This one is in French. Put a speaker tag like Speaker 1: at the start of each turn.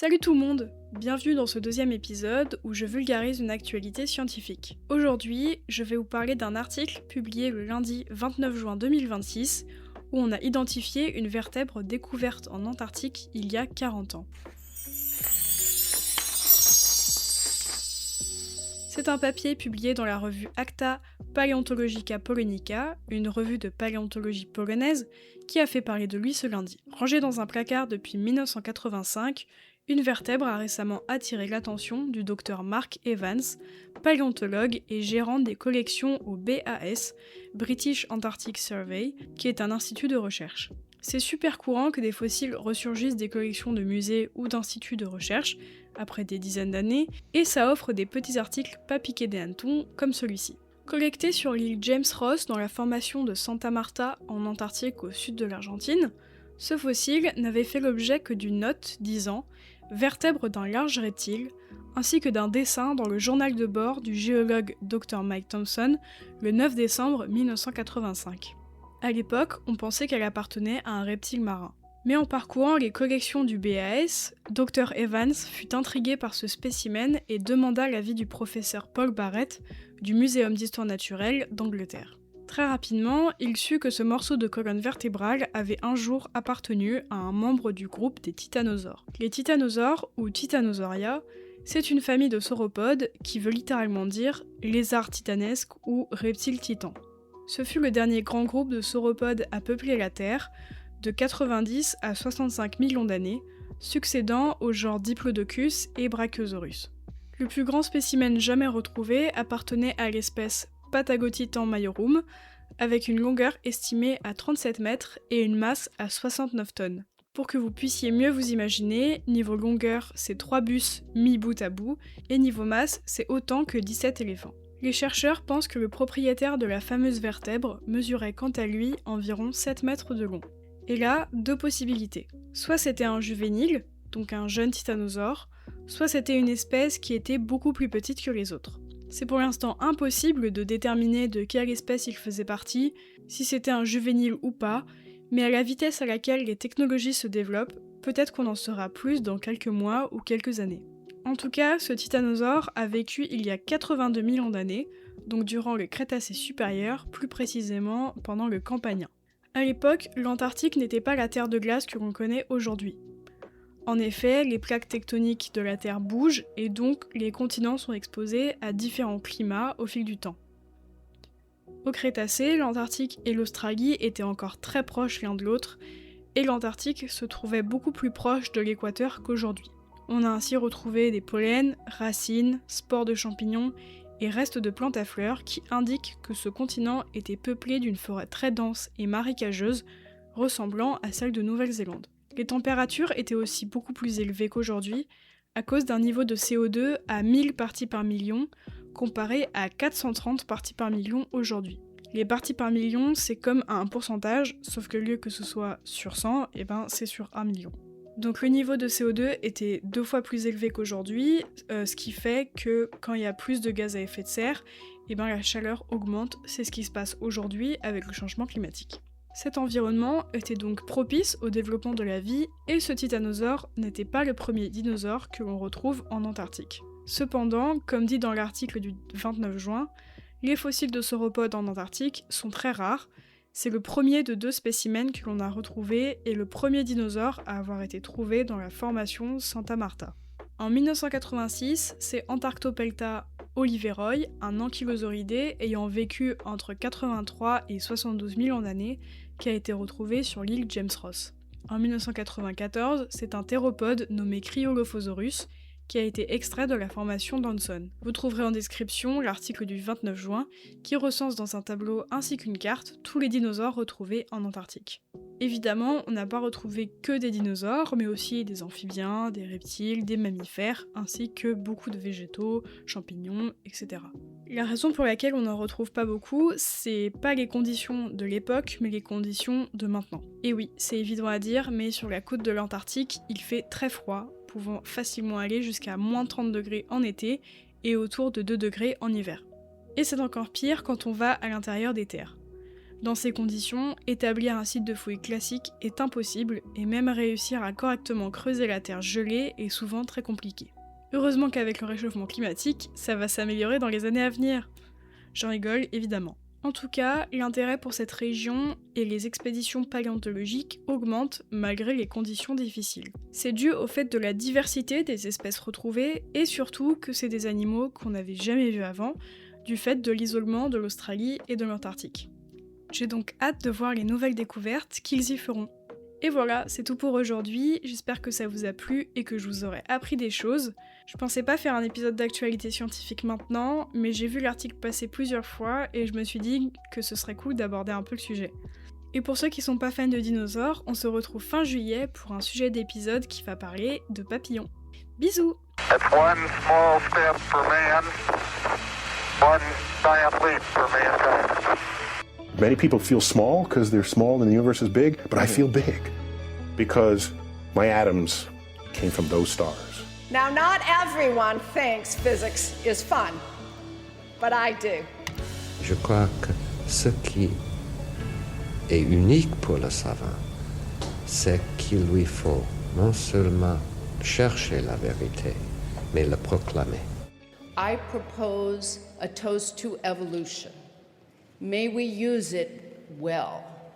Speaker 1: Salut tout le monde! Bienvenue dans ce deuxième épisode où je vulgarise une actualité scientifique. Aujourd'hui, je vais vous parler d'un article publié le lundi 29 juin 2026 où on a identifié une vertèbre découverte en Antarctique il y a 40 ans. C'est un papier publié dans la revue Acta Paleontologica Polonica, une revue de paléontologie polonaise, qui a fait parler de lui ce lundi. Rangée dans un placard depuis 1985, une vertèbre a récemment attiré l'attention du docteur Mark Evans, paléontologue et gérant des collections au BAS, British Antarctic Survey, qui est un institut de recherche. C'est super courant que des fossiles ressurgissent des collections de musées ou d'instituts de recherche, après des dizaines d'années, et ça offre des petits articles pas piqués des hannetons, comme celui-ci. Collecté sur l'île James Ross dans la formation de Santa Marta en Antarctique au sud de l'Argentine, ce fossile n'avait fait l'objet que d'une note disant « vertèbre d'un large reptile », ainsi que d'un dessin dans le journal de bord du géologue Dr Mike Thompson le 9 décembre 1985. À l'époque, on pensait qu'elle appartenait à un reptile marin. Mais en parcourant les collections du BAS, Dr Evans fut intrigué par ce spécimen et demanda l'avis du professeur Paul Barrett du Muséum d'histoire naturelle d'Angleterre. Très rapidement, il sut que ce morceau de colonne vertébrale avait un jour appartenu à un membre du groupe des titanosaures. Les titanosaures, ou Titanosauria, c'est une famille de sauropodes qui veut littéralement dire lézard titanesque ou reptile titan. Ce fut le dernier grand groupe de sauropodes à peupler la Terre, de 90 à 65 millions d'années, succédant aux genres Diplodocus et Brachiosaurus. Le plus grand spécimen jamais retrouvé appartenait à l'espèce Patagotitan majorum, avec une longueur estimée à 37 mètres et une masse à 69 tonnes. Pour que vous puissiez mieux vous imaginer, niveau longueur, c'est 3 bus mis bout à bout, et niveau masse, c'est autant que 17 éléphants. Les chercheurs pensent que le propriétaire de la fameuse vertèbre mesurait quant à lui environ 7 mètres de long. Et là, deux possibilités. Soit c'était un juvénile, donc un jeune titanosaure, soit c'était une espèce qui était beaucoup plus petite que les autres. C'est pour l'instant impossible de déterminer de quelle espèce il faisait partie, si c'était un juvénile ou pas, mais à la vitesse à laquelle les technologies se développent, peut-être qu'on en saura plus dans quelques mois ou quelques années. En tout cas, ce titanosaure a vécu il y a 82 millions d'années, donc durant le Crétacé supérieur, plus précisément pendant le Cambrien. À l'époque, l'Antarctique n'était pas la terre de glace que l'on connaît aujourd'hui. En effet, les plaques tectoniques de la Terre bougent et donc les continents sont exposés à différents climats au fil du temps. Au Crétacé, l'Antarctique et l'Australie étaient encore très proches l'un de l'autre et l'Antarctique se trouvait beaucoup plus proche de l'équateur qu'aujourd'hui. On a ainsi retrouvé des pollens, racines, spores de champignons et restes de plantes à fleurs qui indiquent que ce continent était peuplé d'une forêt très dense et marécageuse ressemblant à celle de Nouvelle-Zélande. Les températures étaient aussi beaucoup plus élevées qu'aujourd'hui à cause d'un niveau de CO2 à 1000 parties par million comparé à 430 parties par million aujourd'hui. Les parties par million, c'est comme un pourcentage, sauf que au lieu que ce soit sur 100, c'est sur 1 million. Donc le niveau de CO2 était 2 fois plus élevé qu'aujourd'hui, ce qui fait que quand il y a plus de gaz à effet de serre, la chaleur augmente, c'est ce qui se passe aujourd'hui avec le changement climatique. Cet environnement était donc propice au développement de la vie et ce titanosaure n'était pas le premier dinosaure que l'on retrouve en Antarctique. Cependant, comme dit dans l'article du 29 juin, les fossiles de sauropodes en Antarctique sont très rares. C'est le premier de 2 spécimens que l'on a retrouvé et le premier dinosaure à avoir été trouvé dans la formation Santa Marta. En 1986, c'est Antarctopelta oliveroi, un ankylosauridé ayant vécu entre 83 et 72 millions d'années, qui a été retrouvé sur l'île James Ross. En 1994, c'est un théropode nommé Cryolophosaurus, qui a été extrait de la formation d'Anson. Vous trouverez en description l'article du 29 juin qui recense dans un tableau ainsi qu'une carte tous les dinosaures retrouvés en Antarctique. Évidemment, on n'a pas retrouvé que des dinosaures, mais aussi des amphibiens, des reptiles, des mammifères, ainsi que beaucoup de végétaux, champignons, etc. La raison pour laquelle on n'en retrouve pas beaucoup, c'est pas les conditions de l'époque, mais les conditions de maintenant. Et oui, c'est évident à dire, mais sur la côte de l'Antarctique, il fait très froid, pouvant facilement aller jusqu'à moins 30 degrés en été et autour de 2 degrés en hiver. Et c'est encore pire quand on va à l'intérieur des terres. Dans ces conditions, établir un site de fouilles classique est impossible et même réussir à correctement creuser la terre gelée est souvent très compliqué. Heureusement qu'avec le réchauffement climatique, ça va s'améliorer dans les années à venir. J'en rigole évidemment. En tout cas, l'intérêt pour cette région et les expéditions paléontologiques augmentent malgré les conditions difficiles. C'est dû au fait de la diversité des espèces retrouvées et surtout que c'est des animaux qu'on n'avait jamais vus avant, du fait de l'isolement de l'Australie et de l'Antarctique. J'ai donc hâte de voir les nouvelles découvertes qu'ils y feront. Et voilà, c'est tout pour aujourd'hui, j'espère que ça vous a plu et que je vous aurai appris des choses. Je pensais pas faire un épisode d'actualité scientifique maintenant, mais j'ai vu l'article passer plusieurs fois et je me suis dit que ce serait cool d'aborder un peu le sujet. Et pour ceux qui sont pas fans de dinosaures, on se retrouve fin juillet pour un sujet d'épisode qui va parler de papillons. Bisous!
Speaker 2: That's one small step for man, one giant leap for mankind.
Speaker 3: Many people feel small because they're small and the universe is big, but I feel big because my atoms came from those stars.
Speaker 4: Now, not everyone thinks physics is fun, but I do.
Speaker 5: Je crois que ce qui est unique pour le savant, c'est qu'il lui faut non seulement chercher la vérité, mais la proclamer.
Speaker 6: I propose a toast to evolution. May we use it well.